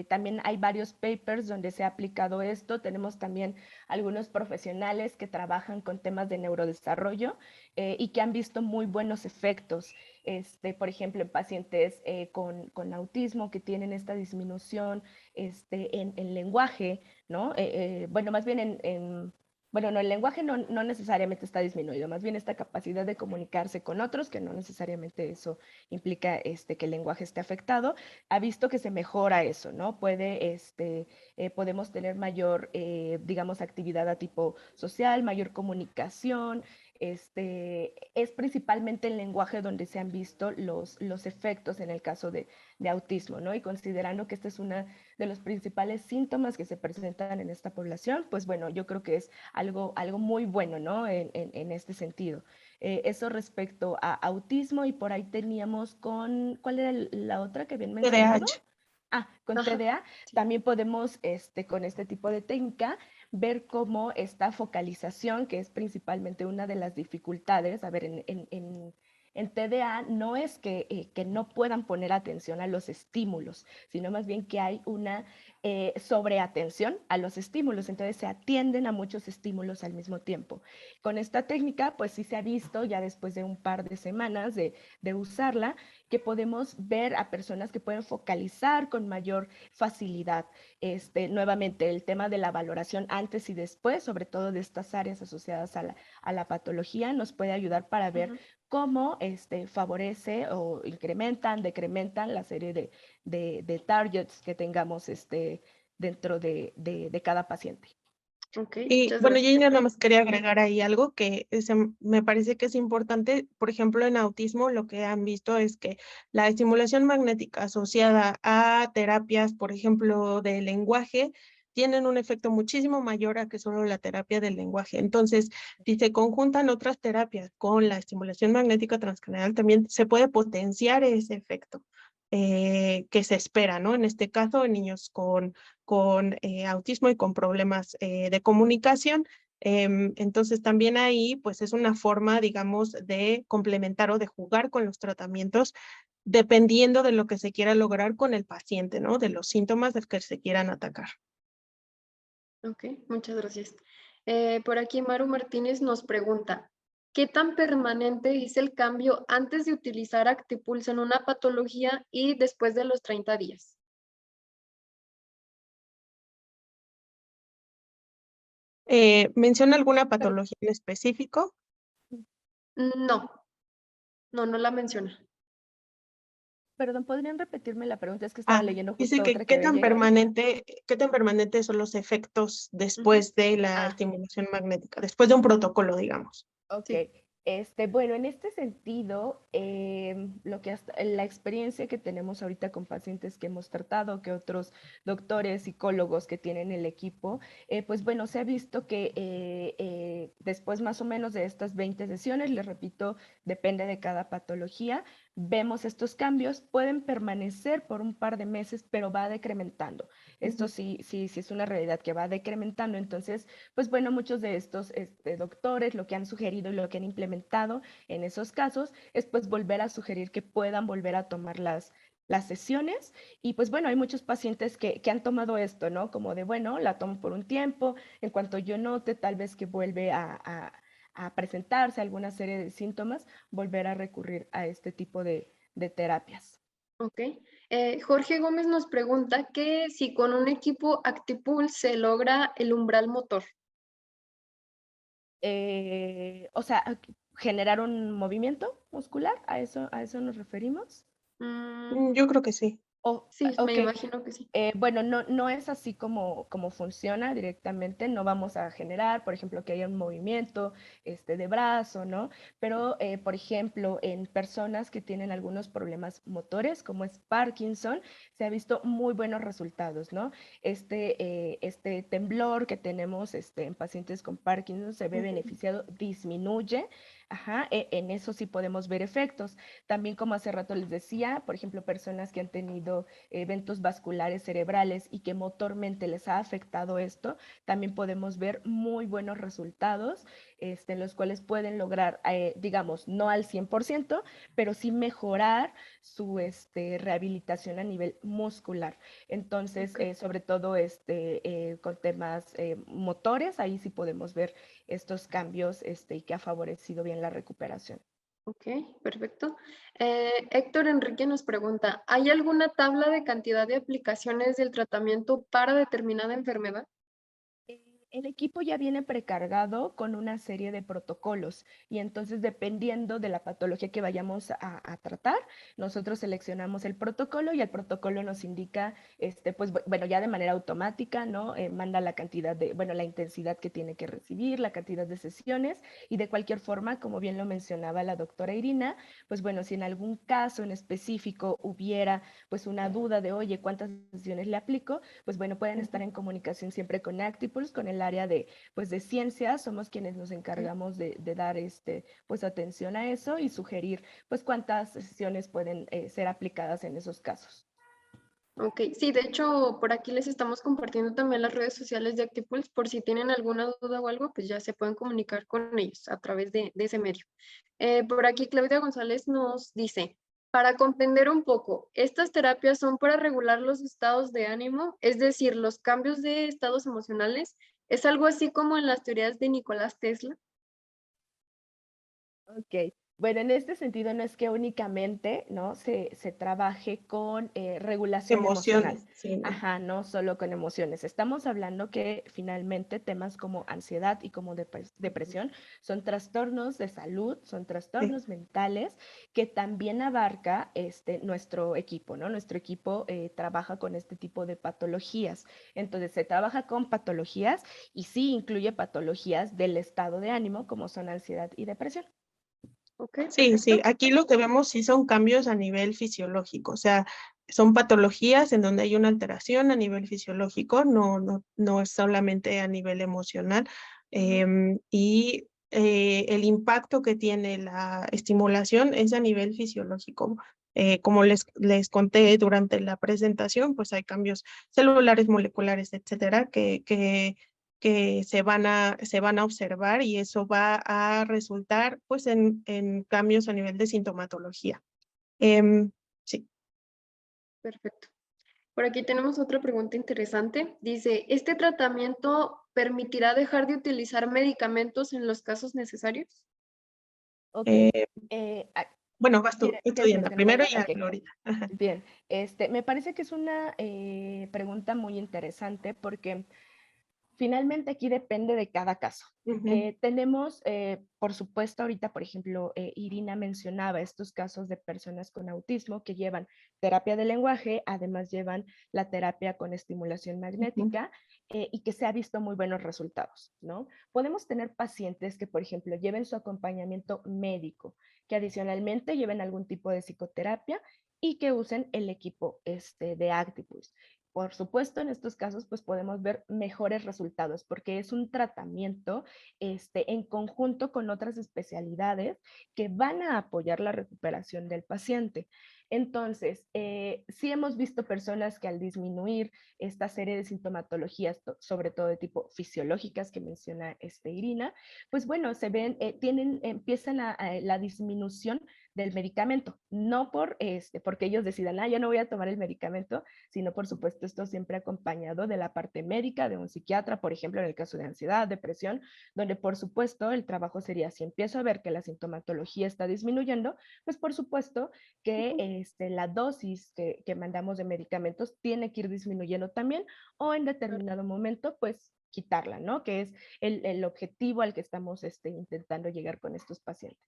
también hay varios papers donde se ha aplicado esto, tenemos también algunos profesionales que trabajan con temas de neurodesarrollo y que han visto muy buenos efectos, por ejemplo, en pacientes con autismo que tienen esta disminución en lenguaje, ¿no? Bueno, más bien bueno, no, el lenguaje no necesariamente está disminuido, más bien esta capacidad de comunicarse con otros, que no necesariamente eso implica que el lenguaje esté afectado, ha visto que se mejora eso, ¿no? Podemos tener mayor, digamos, actividad a tipo social, mayor comunicación. Es principalmente el lenguaje donde se han visto los efectos en el caso de autismo, ¿no? Y considerando que esta es una de los principales síntomas que se presentan en esta población, pues bueno, yo creo que es algo muy bueno, ¿no? En este sentido. Eso respecto a autismo y por ahí teníamos ¿cuál era la otra que habían mencionado? TDAH. Con Ajá, TDA sí. también podemos, con este tipo de técnica, ver cómo esta focalización, que es principalmente una de las dificultades, a ver, en TDA no es que no puedan poner atención a los estímulos, sino más bien que hay una sobreatención a los estímulos, entonces se atienden a muchos estímulos al mismo tiempo. Con esta técnica, pues sí se ha visto ya después de un par de semanas de usarla, que podemos ver a personas que pueden focalizar con mayor facilidad. Nuevamente, el tema de la valoración antes y después, sobre todo de estas áreas asociadas a la patología, nos puede ayudar para ver Ujú. cómo favorece o incrementan, decrementan la serie de targets que tengamos dentro de cada paciente. Ok, Y muchas bueno, yo gracias. nada más quería agregar ahí algo que me parece que es importante. Por ejemplo, en autismo lo que han visto es que la estimulación magnética asociada a terapias, por ejemplo, de lenguaje, tienen un efecto muchísimo mayor a que solo la terapia del lenguaje. Entonces, si se conjuntan otras terapias con la estimulación magnética transcranial, también se puede potenciar ese efecto que se espera, ¿no? En este caso, en niños con autismo y con problemas de comunicación. Entonces también ahí pues es una forma, digamos, de complementar o de jugar con los tratamientos dependiendo de lo que se quiera lograr con el paciente, ¿no? De los síntomas de que se quieran atacar. Ok, muchas gracias. Por aquí Maru Martínez nos pregunta, ¿qué tan permanente es el cambio antes de utilizar Actipulse en una patología y después de los 30 días? ¿Menciona alguna patología en específico? No, no la menciona. Perdón, ¿podrían repetirme la pregunta? Es que estaba Ah, leyendo dice justo que otra que había llegado. qué tan permanente son los efectos Ujú. después de la Ah, estimulación magnética, después de un protocolo, digamos. Ok, sí. bueno, en este sentido, la experiencia que tenemos ahorita con pacientes que hemos tratado, que otros doctores, psicólogos que tienen el equipo, pues bueno, se ha visto que después más o menos de estas 20 sesiones, les repito, depende de cada patología, vemos estos cambios, pueden permanecer por un par de meses, pero va decrementando. Esto sí es una realidad que va decrementando. Entonces, pues bueno, muchos de estos doctores lo que han sugerido y lo que han implementado en esos casos es pues volver a sugerir que puedan volver a tomar las sesiones. Y pues bueno, hay muchos pacientes que han tomado esto, ¿no? Como de, bueno, la tomo por un tiempo, en cuanto yo note tal vez que vuelve a presentarse alguna serie de síntomas, volver a recurrir a este tipo de terapias. Ok. Jorge Gómez nos pregunta que si con un equipo Actipool se logra el umbral motor. O sea, generar un movimiento muscular, ¿a eso nos referimos? Yo creo que sí. Sí, me Ok. imagino que sí. Bueno, no es así como funciona directamente, no vamos a generar, por ejemplo, que haya un movimiento de brazo, ¿no? Pero, por ejemplo, en personas que tienen algunos problemas motores, como es Parkinson, se ha visto muy buenos resultados, ¿no? Este temblor que tenemos en pacientes con Parkinson se ve beneficiado, disminuye, ajá, en eso sí podemos ver efectos. También, como hace rato les decía, por ejemplo, personas que han tenido eventos vasculares cerebrales y que motormente les ha afectado esto, también podemos ver muy buenos resultados, en los cuales pueden lograr, digamos, no al 100%, pero sí mejorar su rehabilitación a nivel muscular. Entonces, sobre todo con temas motores, ahí sí podemos ver estos cambios y que ha favorecido bien la recuperación. Ok, perfecto. Héctor Enrique nos pregunta, ¿hay alguna tabla de cantidad de aplicaciones del tratamiento para determinada enfermedad? El equipo ya viene precargado con una serie de protocolos y entonces dependiendo de la patología que vayamos a tratar, nosotros seleccionamos el protocolo y el protocolo nos indica, pues bueno, ya de manera automática, ¿no? Manda la cantidad bueno, la intensidad que tiene que recibir, la cantidad de sesiones y de cualquier forma, como bien lo mencionaba la doctora Irina, pues bueno, si en algún caso en específico hubiera pues una duda de, oye, ¿cuántas sesiones le aplico? Pues bueno, pueden estar en comunicación siempre con Actipulse, con el área pues de ciencias, somos quienes nos encargamos de dar pues atención a eso y sugerir pues cuántas sesiones pueden ser aplicadas en esos casos. Ok, sí, de hecho, por aquí les estamos compartiendo también las redes sociales de Actipulse, por si tienen alguna duda o algo, pues ya se pueden comunicar con ellos a través de ese medio. Por aquí Claudia González nos dice, para comprender un poco, ¿estas terapias son para regular los estados de ánimo, es decir, los cambios de estados emocionales? ¿Es algo así como en las teorías de Nicolás Tesla? Ok, bueno, en este sentido no es que únicamente, ¿no? se trabaje con regulación emocional. Emociones, sí, ¿no? Ajá, no solo con emociones. Estamos hablando que finalmente temas como ansiedad y como depresión son trastornos de salud, son Sí. trastornos mentales que también abarca nuestro equipo, ¿no? Nuestro equipo trabaja con este tipo de patologías. Entonces, se trabaja con patologías y sí incluye patologías del estado de ánimo como son ansiedad y depresión. Ok, Sí, sí, perfecto. aquí lo que vemos sí son cambios a nivel fisiológico, o sea, son patologías en donde hay una alteración a nivel fisiológico, no es solamente a nivel emocional. Y el impacto que tiene la estimulación es a nivel fisiológico. Como les conté durante la presentación, pues hay cambios celulares, moleculares, etcétera, que se van a observar y eso va a resultar pues en cambios a nivel de sintomatología. Sí. Perfecto. Por aquí tenemos otra pregunta interesante. Dice, ¿este tratamiento permitirá dejar de utilizar medicamentos en los casos necesarios? Ok. Eh, Ah, bueno, vas tú, ¿quieres estudiando mencionarlo primero yo? y ya Ok. Gloria. Ajá. Bien. Me parece que es una pregunta muy interesante porque finalmente aquí depende de cada caso. Tenemos, por supuesto, ahorita, por ejemplo, Irina mencionaba estos casos de personas con autismo que llevan terapia de lenguaje, además llevan la terapia con estimulación magnética y que se ha visto muy buenos resultados, ¿no? Podemos tener pacientes que, por ejemplo, lleven su acompañamiento médico, que adicionalmente lleven algún tipo de psicoterapia y que usen el equipo de Actipulse. por supuesto, en estos casos, pues podemos ver mejores resultados porque es un tratamiento en conjunto con otras especialidades que van a apoyar la recuperación del paciente. Entonces, sí hemos visto personas que al disminuir esta serie de sintomatologías, sobre todo de tipo fisiológicas que menciona Irina, pues bueno, se ven, empiezan la disminución del medicamento, no porque ellos decidan, ya no voy a tomar el medicamento, sino por supuesto esto siempre acompañado de la parte médica de un psiquiatra, por ejemplo, en el caso de ansiedad, depresión, donde por supuesto el trabajo sería, si empiezo a ver que la sintomatología está disminuyendo, pues por supuesto que la dosis que mandamos de medicamentos tiene que ir disminuyendo también, o en determinado momento, pues quitarla, ¿no? Que es el objetivo al que estamos intentando llegar con estos pacientes.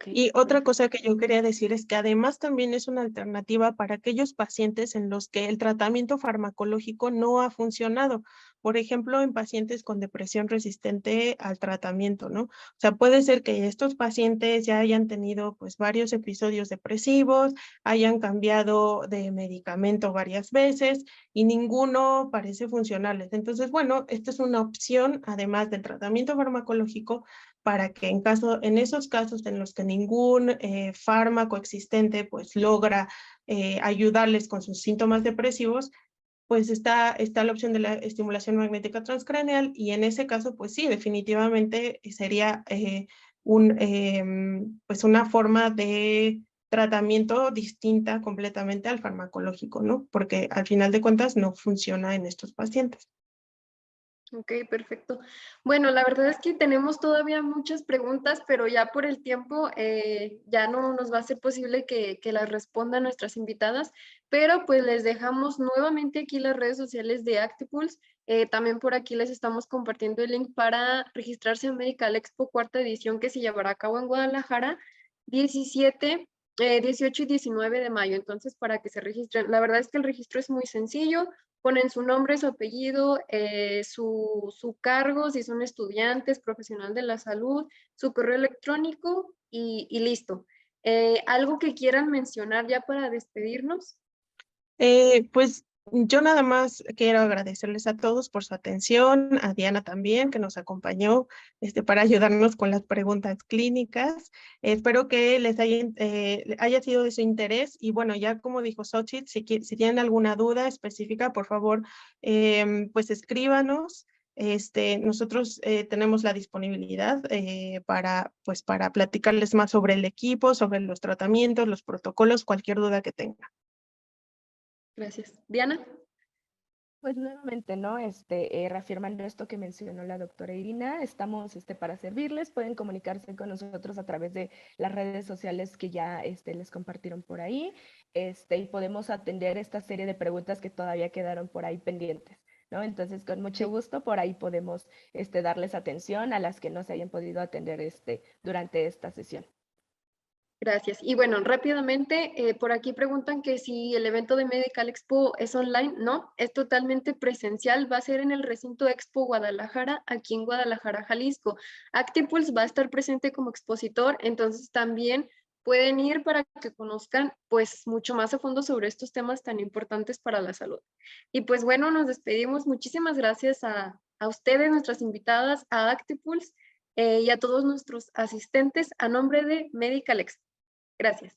Y otra cosa que yo quería decir es que además también es una alternativa para aquellos pacientes en los que el tratamiento farmacológico no ha funcionado. Por ejemplo, en pacientes con depresión resistente al tratamiento, ¿no? O sea, puede ser que estos pacientes ya hayan tenido pues varios episodios depresivos, hayan cambiado de medicamento varias veces y ninguno parece funcionarles. Entonces, bueno, esta es una opción, además del tratamiento farmacológico, para que en esos casos en los que ningún fármaco existente pues logra ayudarles con sus síntomas depresivos, pues está la opción de la estimulación magnética transcraneal, y en ese caso pues sí, definitivamente sería pues una forma de tratamiento distinta completamente al farmacológico, ¿no? Porque al final de cuentas no funciona en estos pacientes. Ok, perfecto. Bueno, la verdad es que tenemos todavía muchas preguntas, pero ya por el tiempo ya no nos va a ser posible que las respondan nuestras invitadas, pero pues les dejamos nuevamente aquí las redes sociales de Actipulse. También por aquí les estamos compartiendo el link para registrarse en Medical Expo cuarta edición que se llevará a cabo en Guadalajara 18 y 19 de mayo. Entonces, para que se registren, la verdad es que el registro es muy sencillo. Ponen su nombre, su apellido, su cargo, si son estudiantes, profesional de la salud, su correo electrónico y listo. ¿Algo que quieran mencionar ya para despedirnos? Pues yo nada más quiero agradecerles a todos por su atención, a Diana también, que nos acompañó para ayudarnos con las preguntas clínicas. Espero que les haya sido de su interés, y bueno, ya como dijo Xochitl, si tienen alguna duda específica, por favor, pues escríbanos. Nosotros tenemos la disponibilidad para platicarles más sobre el equipo, sobre los tratamientos, los protocolos, cualquier duda que tengan. Gracias. Diana. Pues nuevamente, ¿no? Reafirmando esto que mencionó la doctora Irina, estamos para servirles. Pueden comunicarse con nosotros a través de las redes sociales que ya les compartieron por ahí, y podemos atender esta serie de preguntas que todavía quedaron por ahí pendientes, ¿no? Entonces, con mucho gusto, por ahí podemos darles atención a las que no se hayan podido atender durante esta sesión. Gracias. Y bueno, rápidamente, por aquí preguntan que si el evento de Medical Expo es online. No, es totalmente presencial. Va a ser en el recinto Expo Guadalajara, aquí en Guadalajara, Jalisco. Actipulse va a estar presente como expositor, entonces también pueden ir para que conozcan pues mucho más a fondo sobre estos temas tan importantes para la salud. Y pues bueno, nos despedimos. Muchísimas gracias a ustedes, nuestras invitadas, a Actipulse y a todos nuestros asistentes a nombre de Medical Expo. Gracias.